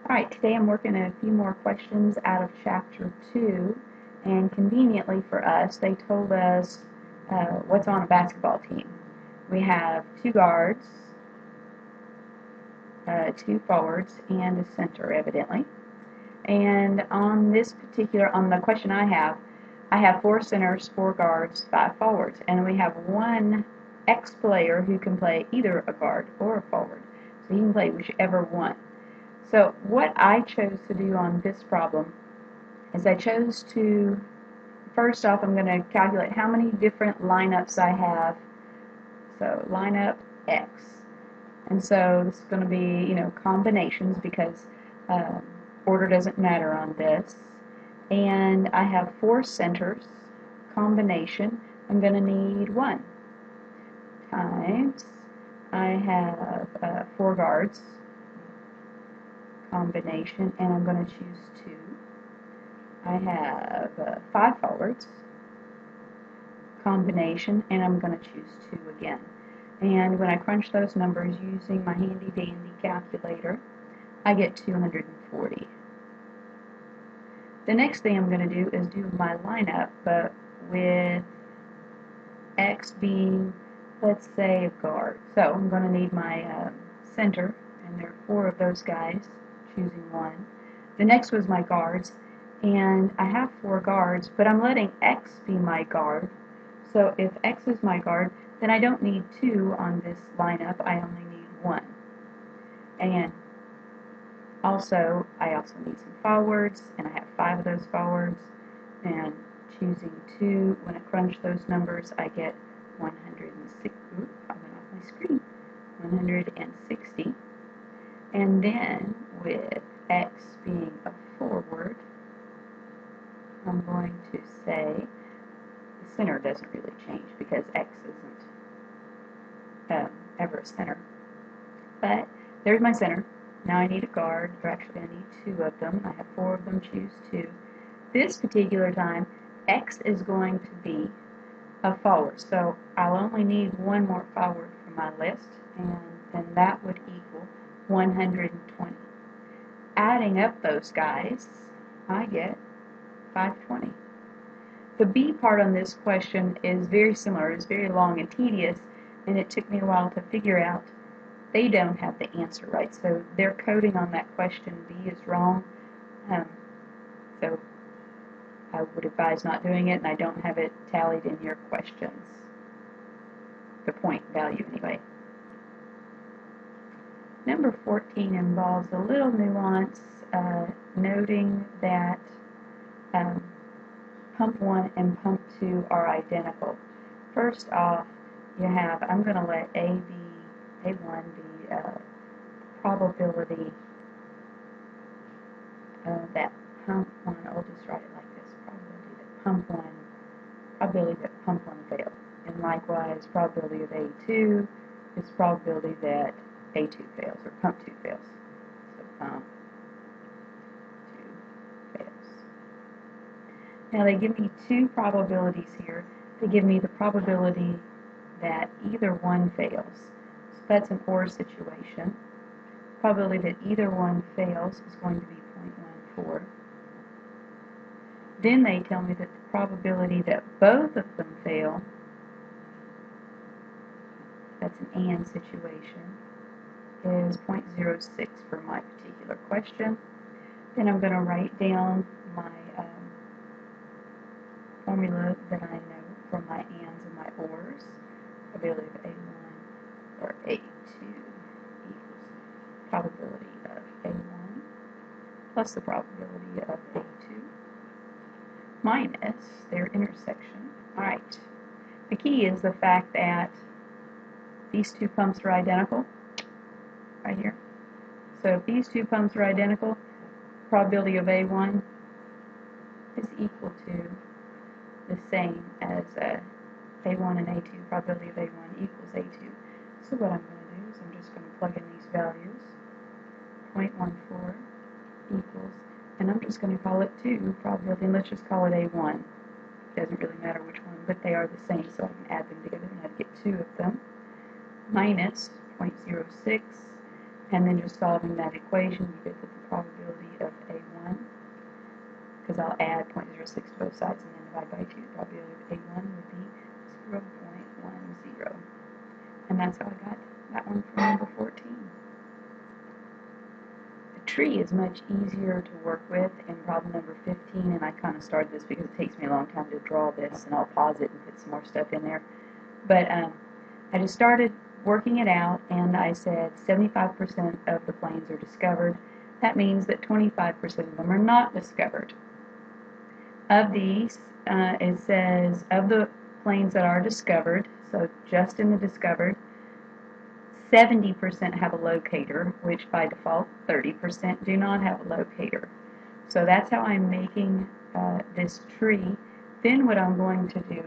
Alright, today I'm working a few more questions out of Chapter 2, and conveniently for us, they told us what's on a basketball team. We have 2 guards, 2 forwards, and a center, evidently. And on the question I have 4 centers, 4 guards, 5 forwards, and we have one ex-player who can play either a guard or a forward, so he can play whichever one. So what I chose to do on this problem is I chose to, first off, I'm going to calculate how many different lineups I have. So lineup X. And so this is going to be, combinations because order doesn't matter on this. And I have 4 centers. Combination, I'm going to need 1 times I have 4 guards. Combination, and I'm going to choose 2. I have 5 forwards. Combination, and I'm going to choose 2 again. And when I crunch those numbers using my handy dandy calculator, I get 240. The next thing I'm going to do is do my lineup, but with X being, let's say, a guard. So I'm going to need my center, and there are 4 of those guys, choosing 1. The next was my guards, and I have 4 guards, but I'm letting X be my guard. So if X is my guard, then I don't need 2 on this lineup, I only need 1. And I also need some forwards, and I have 5 of those forwards, and choosing 2, when I crunch those numbers, I get 160. Oops, I went off my screen. 160. And then with X being a forward, I'm going to say the center doesn't really change because X isn't ever a center. But there's my center. Now I need a guard, or actually I need 2 of them. I have 4 of them, choose 2. This particular time, X is going to be a forward. So I'll only need 1 more forward for my list, and then that would equal 120. Adding up those guys, I get 520. The B part on this question is very similar. It's very long and tedious, and it took me a while to figure out they don't have the answer right. So their coding on that question B is wrong. So I would advise not doing it, and I don't have it tallied in your questions. The point value anyway. Number 14 involves a little nuance, noting that pump 1 and pump 2 are identical. First off, I'm going to let A1 be probability that pump 1, I'll just write it like this, probability that pump 1 failed. And likewise, probability of A2 is probability that A2 fails, or pump 2 fails. So pump 2 fails. Now they give me 2 probabilities here. They give me the probability that either one fails. So that's an OR situation. Probability that either one fails is going to be 0.14. Then they tell me that the probability that both of them fail, that's an AND situation, is 0.06 for my particular question. Then I'm going to write down my formula that I know from my ANDs and my ORs. Probability of A1 or A2 equals probability of A1 plus the probability of A2 minus their intersection. Alright, the key is the fact that these 2 pumps are identical, right here. So if these 2 pumps are identical, probability of A1 is equal to the same as A1 and A2. Probability of A1 equals A2. So what I'm going to do is I'm just going to plug in these values. 0.14 equals, and I'm just going to call it 2 probability, and let's just call it A1. It doesn't really matter which one, but they are the same, so I can add them together and I'd get 2 of them, minus 0.06, and then just solving that equation, you get the probability of A1, because I'll add 0.06 to both sides and then divide by 2. The probability of A1 would be 0.10. And that's how I got that one for number 14. The tree is much easier to work with in problem number 15, and I kind of started this because it takes me a long time to draw this, and I'll pause it and put some more stuff in there. But I just started working it out, and I said 75% of the planes are discovered. That means that 25% of them are not discovered. Of these, it says of the planes that are discovered, so just in the discovered, 70% have a locator, which by default 30% do not have a locator. So that's how I'm making this tree. Then what I'm going to do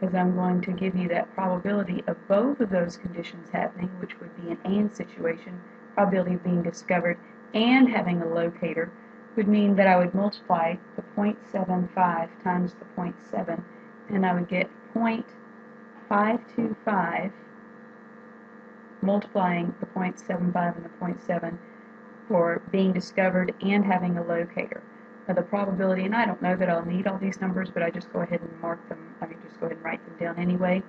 is I'm going to give you that probability of both of those conditions happening, which would be an AND situation. Probability of being discovered and having a locator would mean that I would multiply the 0.75 times the 0.7, and I would get 0.525 multiplying the 0.75 and the 0.7 for being discovered and having a locator. Now the probability, and I don't know that I'll need all these numbers, but I just go ahead and mark them, just go ahead and write them down anyway.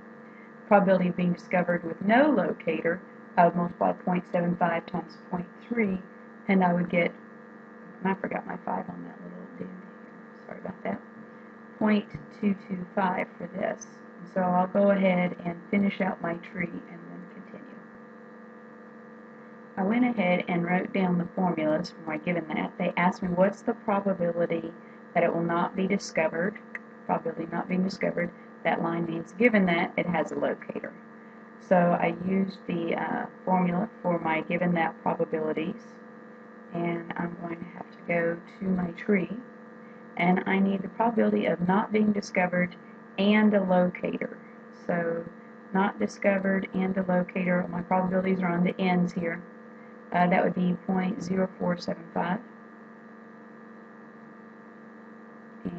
Probability of being discovered with no locator, I would multiply 0.75 times 0.3, and I would get, and I forgot my 5 on that little dude here, sorry about that, 0.225 for this. And so I'll go ahead and finish out my tree and then continue. I went ahead and wrote down the formulas for my given that. They asked me what's the probability that it will not be discovered. Probability of not being discovered. That line means given that it has a locator. So I used the formula for my given that probabilities, and I'm going to have to go to my tree, and I need the probability of not being discovered and a locator. So not discovered and a locator. My probabilities are on the ends here. That would be 0.0475.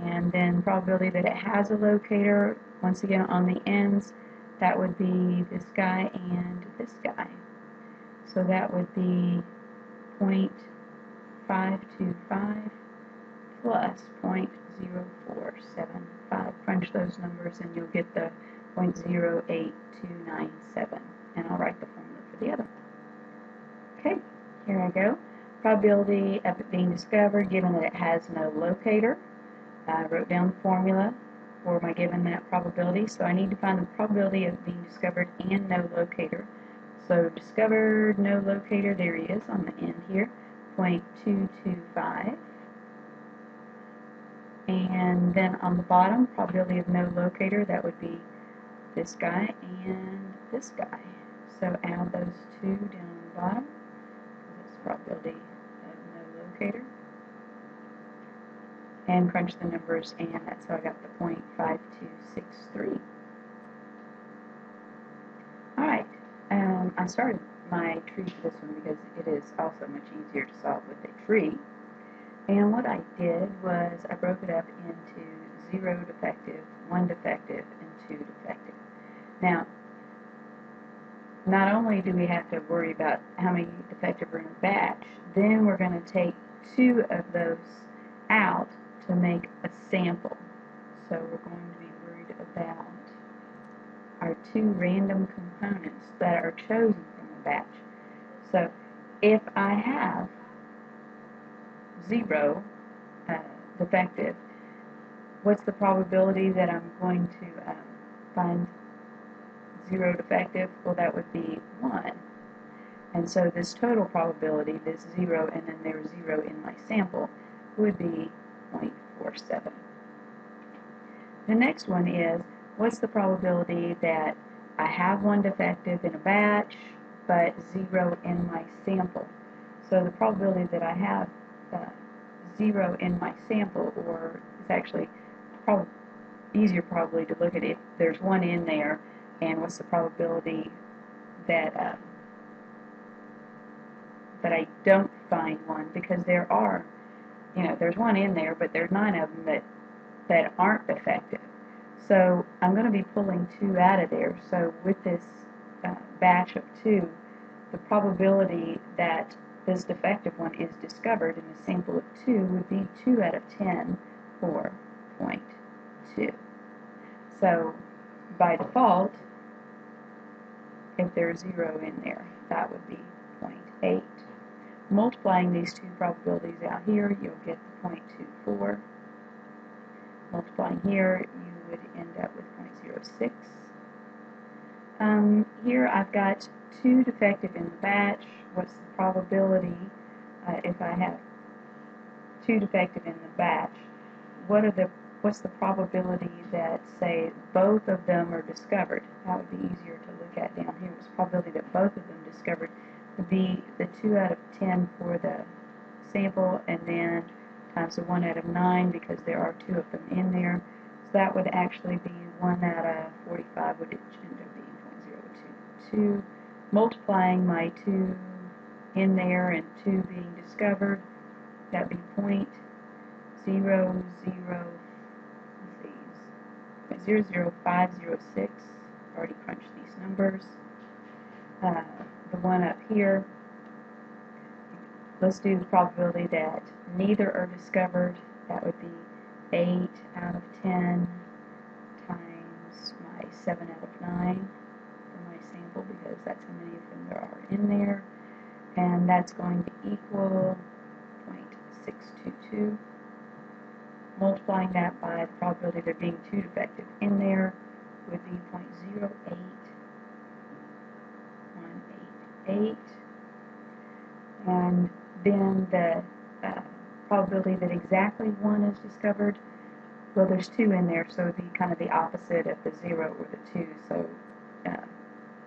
And then probability that it has a locator, once again on the ends, that would be this guy and this guy. So that would be 0.525 plus 0.0475. Crunch those numbers and you'll get the 0.08297. And I'll write the formula for the other. Okay, here I go. Probability of it being discovered given that it has no locator. I wrote down the formula for my given that probability. So I need to find the probability of being discovered and no locator. So discovered, no locator, there he is on the end here, 0.225. And then on the bottom, probability of no locator, that would be this guy and this guy. So add those two down on the bottom. Probability of no locator, and crunch the numbers, and that's how I got the 0.5263. Alright, I started my tree for this one because it is also much easier to solve with a tree, and what I did was I broke it up into 0 defective, 1 defective, and 2 defective. Now, not only do we have to worry about how many defective are in a batch, then we're going to take 2 of those out to make a sample. So we're going to be worried about our 2 random components that are chosen from the batch. So if I have 0 defective, what's the probability that I'm going to find 0 defective? Well, that would be 1. And so this total probability, this 0 and then there's 0 in my sample, would be 0.47. The next one is, what's the probability that I have 1 defective in a batch, but 0 in my sample? So the probability that I have 0 in my sample, or it's actually easier probably to look at it, there's 1 in there, and what's the probability that that I don't find 1, because there are, there's 1 in there, but there's 9 of them that aren't defective. So I'm going to be pulling 2 out of there. So with this batch of 2, the probability that this defective one is discovered in a sample of 2 would be 2 out of 10 or 0.2. So by default, if there's 0 in there, that would be 0.8. Multiplying these two probabilities out here, you'll get the 0.24. Multiplying here, you would end up with 0.06. Here I've got 2 defective in the batch. What's the probability if I have 2 defective in the batch? What's the probability that, say, both of them are discovered? That would be easier to look at down here. What's the probability that both of them discovered would be the 2 out of 10 for the sample, and then times the 1 out of 9 because there are 2 of them in there. So that would actually be 1 out of 45, would end up being 0.022. Multiplying my 2 in there and 2 being discovered, that would be 0.00506. Already crunched these numbers. The one up here, let's do the probability that neither are discovered. That would be 8 out of 10 times my 7 out of 9 for my sample, because that's how many of them there are in there. And that's going to equal 0.622. Multiplying that by the probability of there being 2 defective in there would be 0.08188. And then the probability that exactly 1 is discovered, well, there's 2 in there, so it would be kind of the opposite of the 0 or the 2, so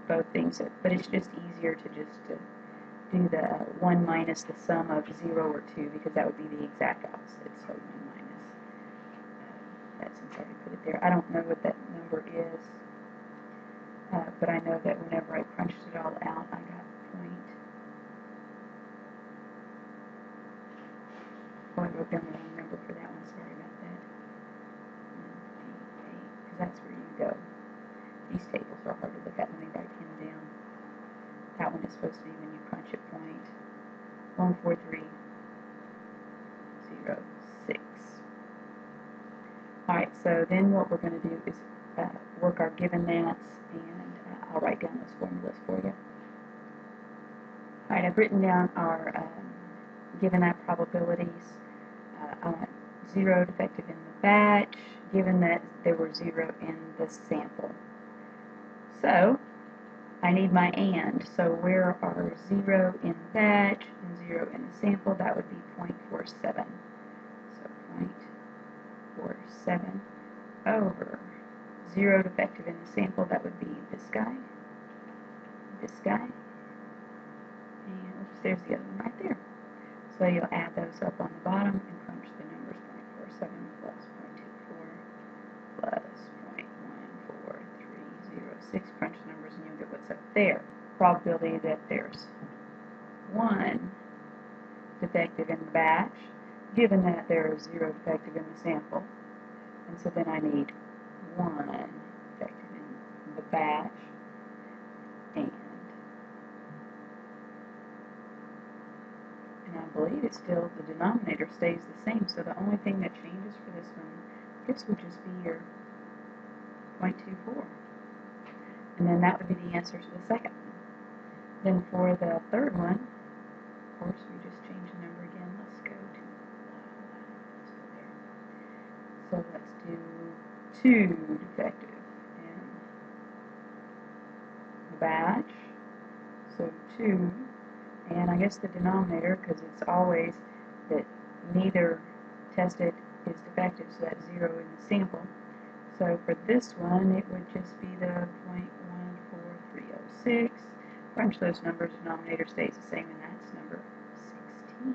both things, but it's just easier to just do the 1 minus the sum of 0 or 2, because that would be the exact opposite, so 1 minus that, since I already put it there. I don't know what that number is, but I know that whenever I crunched it all out, I got I wrote down the wrong number for that one, sorry about that. 158, because that's where you go. These tables are hard to look at when they write him down. That one is supposed to be when you crunch at 14306. Alright, so then what we're going to do is work our given nats, and I'll write down those formulas for you. Alright, I've written down our given nat probabilities. I want 0 defective in the batch, given that there were 0 in the sample. So, I need my AND. So where are 0 in the batch and 0 in the sample? That would be 0.47. So 0.47 over 0 defective in the sample, that would be this guy, and oops, there's the other one right there. So you'll add those up on the bottom and crunch the numbers. 0.47 plus 0.24 plus 0.14306. Crunch the numbers and you'll get what's up there. Probability that there's 1 defective in the batch, given that there is 0 defective in the sample. And so then I need 1 defective in the batch, and I believe it's still, the denominator stays the same, so the only thing that changes for this one, this would just be your 0.24. And then that would be the answer to the second one. Then for the third one, of course, we just change the number again. Let's go there. So let's do 2 defective in the batch. So 2. And I guess the denominator, because it's always that neither tested is defective, so that's 0 in the sample. So for this one, it would just be the 0.14306. Crunch those numbers, denominator stays the same, and that's number 16.